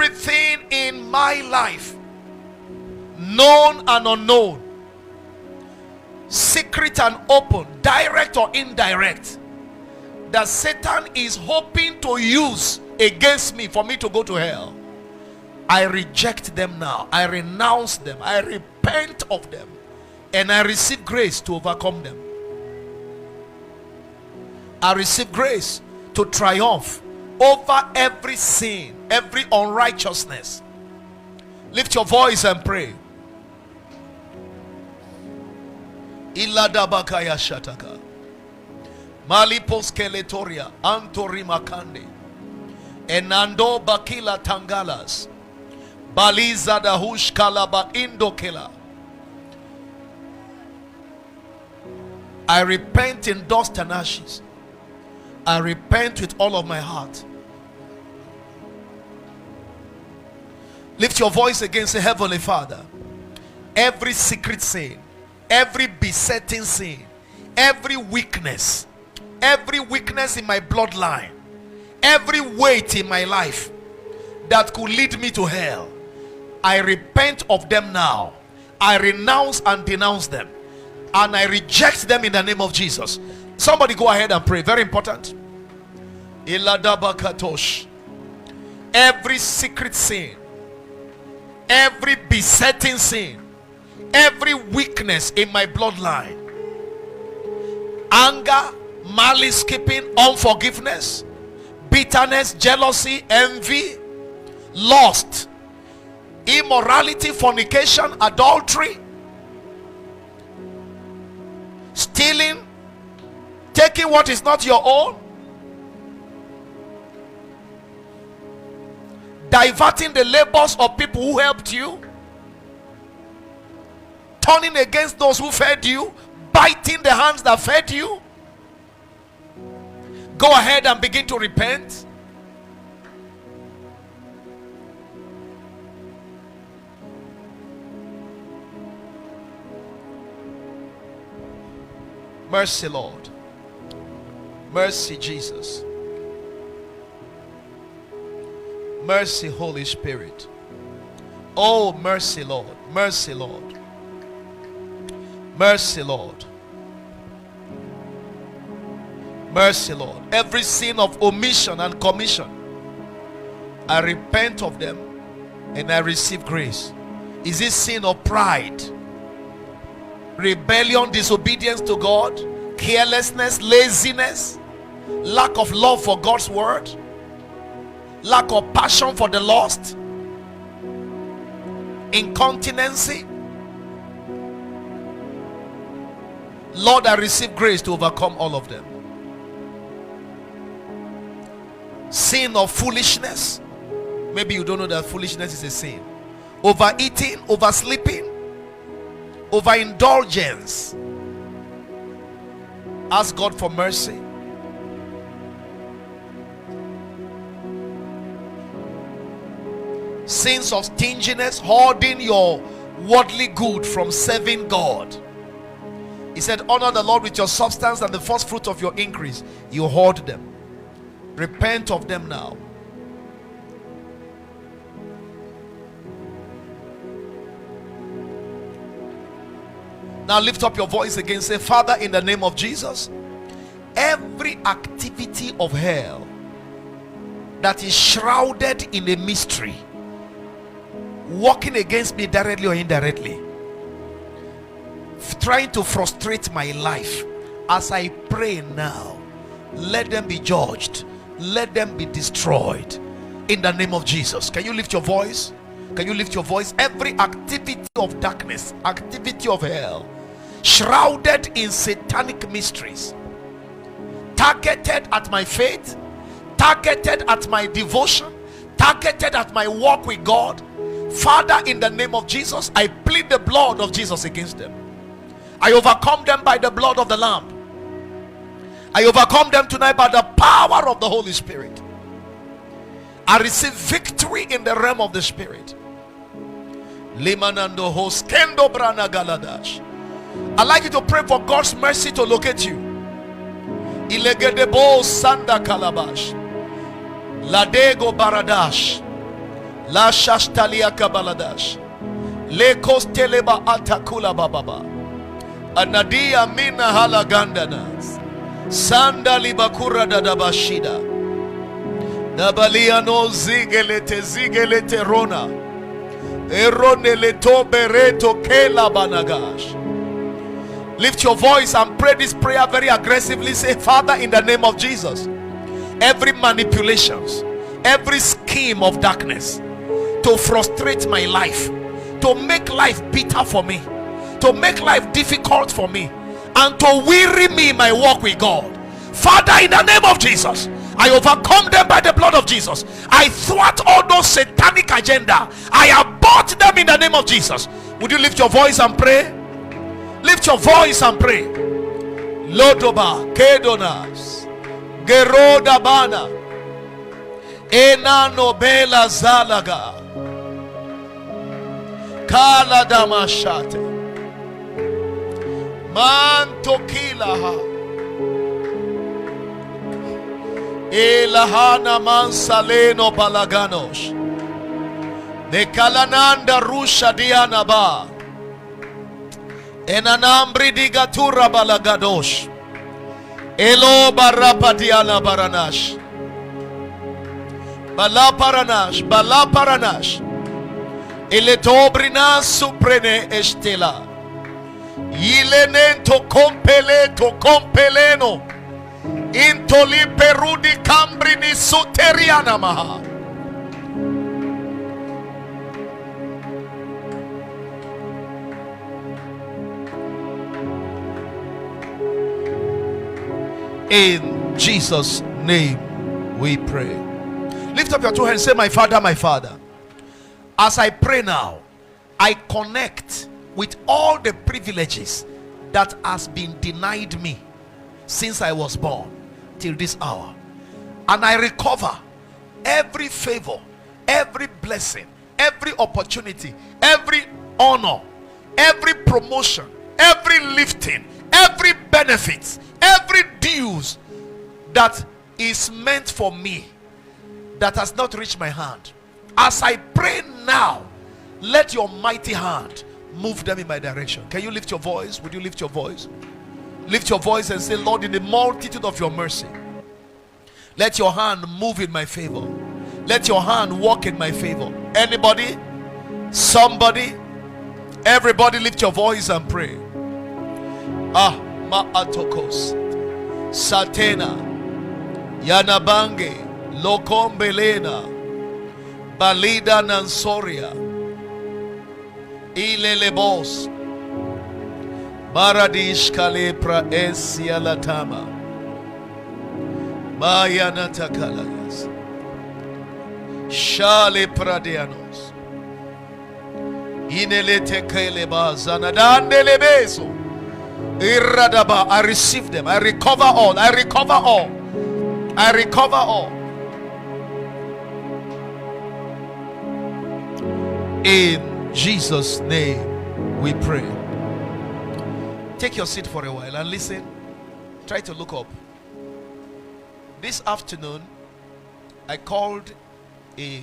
everything in my life, known and unknown, secret and open, direct or indirect, that Satan is hoping to use against me for me to go to hell, I reject them now. I renounce them. I repent of them. And I receive grace to overcome them. I receive grace to triumph over every sin, every unrighteousness. Lift your voice and pray. Iladabakaya shataka. Malipos keletoria antori makande. Enando bakila tangalas. Baliza dahush kalaba indokela. I repent in dust and ashes. I repent with all of my heart. Lift your voice against the Heavenly Father. Every secret sin, every besetting sin, every weakness in my bloodline, every weight in my life that could lead me to hell, I repent of them now. I renounce and denounce them, and I reject them in the name of Jesus. Somebody go ahead and pray. Very important. Iladabakatosh. Every secret sin, every besetting sin, every weakness in my bloodline, anger, malice keeping, unforgiveness, bitterness, jealousy, envy, lust, immorality, fornication, adultery, stealing, taking what is not your own, diverting the labors of people who helped you, turning against those who fed you, biting the hands that fed you. Go ahead and begin to repent. Mercy, Lord. Mercy, Jesus. Mercy, Holy Spirit. Oh, mercy, Lord. Mercy, Lord. Mercy, Lord. Mercy, Lord. Every sin of omission and commission, I repent of them and I receive grace. Is this sin of pride, rebellion, disobedience to God, carelessness, laziness, lack of love for God's word, lack of passion for the lost, incontinency? Lord, I receive grace to overcome all of them. Sin of foolishness. Maybe you don't know that foolishness is a sin. Overeating, oversleeping, overindulgence. Ask God for mercy. Sins of stinginess, hoarding your worldly good from serving God. He said, honor the Lord with your substance and the first fruit of your increase. You hoard them. Repent of them now. Now lift up your voice again. Say, Father, in the name of Jesus, every activity of hell that is shrouded in a mystery, working against me directly or indirectly, trying to frustrate my life, as I pray now, let them be judged, let them be destroyed in the name of Jesus. Can you lift your voice? Can you lift your voice? Every activity of darkness, activity of hell, shrouded in satanic mysteries, targeted at my faith, targeted at my devotion, targeted at my walk with God, Father, in the name of Jesus, I plead the blood of Jesus against them. I overcome them by the blood of the Lamb. I overcome them tonight by the power of the Holy Spirit. I receive victory in the realm of the Spirit. Limanando hoskendo brana galadash. I'd like you to pray for God's mercy to locate you. Ilegedebo sanda kalabash. Ladego baradash. La shashtalia kabaladash. Le kosteleba atakula bababa. Anadia mina halagandanas. Sanda libakura dadabashida. Nabaliano zigelete rona. Erone letobe reto kela banagash. Lift your voice and pray this prayer very aggressively. Say, Father, in the name of Jesus, every manipulations, every scheme of darkness to frustrate my life, to make life bitter for me, to make life difficult for me, and to weary me in my walk with God, Father, in the name of Jesus, I overcome them by the blood of Jesus. I thwart all those satanic agenda. I abort them in the name of Jesus. Would you lift your voice and pray? Lift your voice and pray. Lodoba kedonas geroda bana enano bela zalaga kala damashate manto kilaha elahana mansaleno balaganos de kalananda rusha dianaba enanambri digatura balagadosh elo barapadiana baranash bala paranash eletobrina suprene estela ilenento compeleno intoli perudi cambrini suteriana maha. In Jesus' name we pray. Lift up your two hands. Say, my Father, my Father. As I pray now, I connect with all the privileges that has been denied me since I was born till this hour. And I recover every favor, every blessing, every opportunity, every honor, every promotion, every lifting, every benefit, every dues that is meant for me that has not reached my hand. As I pray now, let your mighty hand move them in my direction. Can you lift your voice? Would you lift your voice? Lift your voice and say, Lord, in the multitude of your mercy, let your hand move in my favor. Let your hand walk in my favor. Anybody? Somebody? Everybody lift your voice and pray. Maatokos Satena Yanabange Lokombelena Balida Nansoria Ilelebos Maradish Kalepra Esia Latama Mayana Takalayas Shale Pradeanos Inelete Keleba Zanadande Lebeso Iradaba. I receive them. I recover all. I recover all. I recover all. In Jesus' name we pray. Take your seat for a while and listen. Try to look up. This afternoon I called a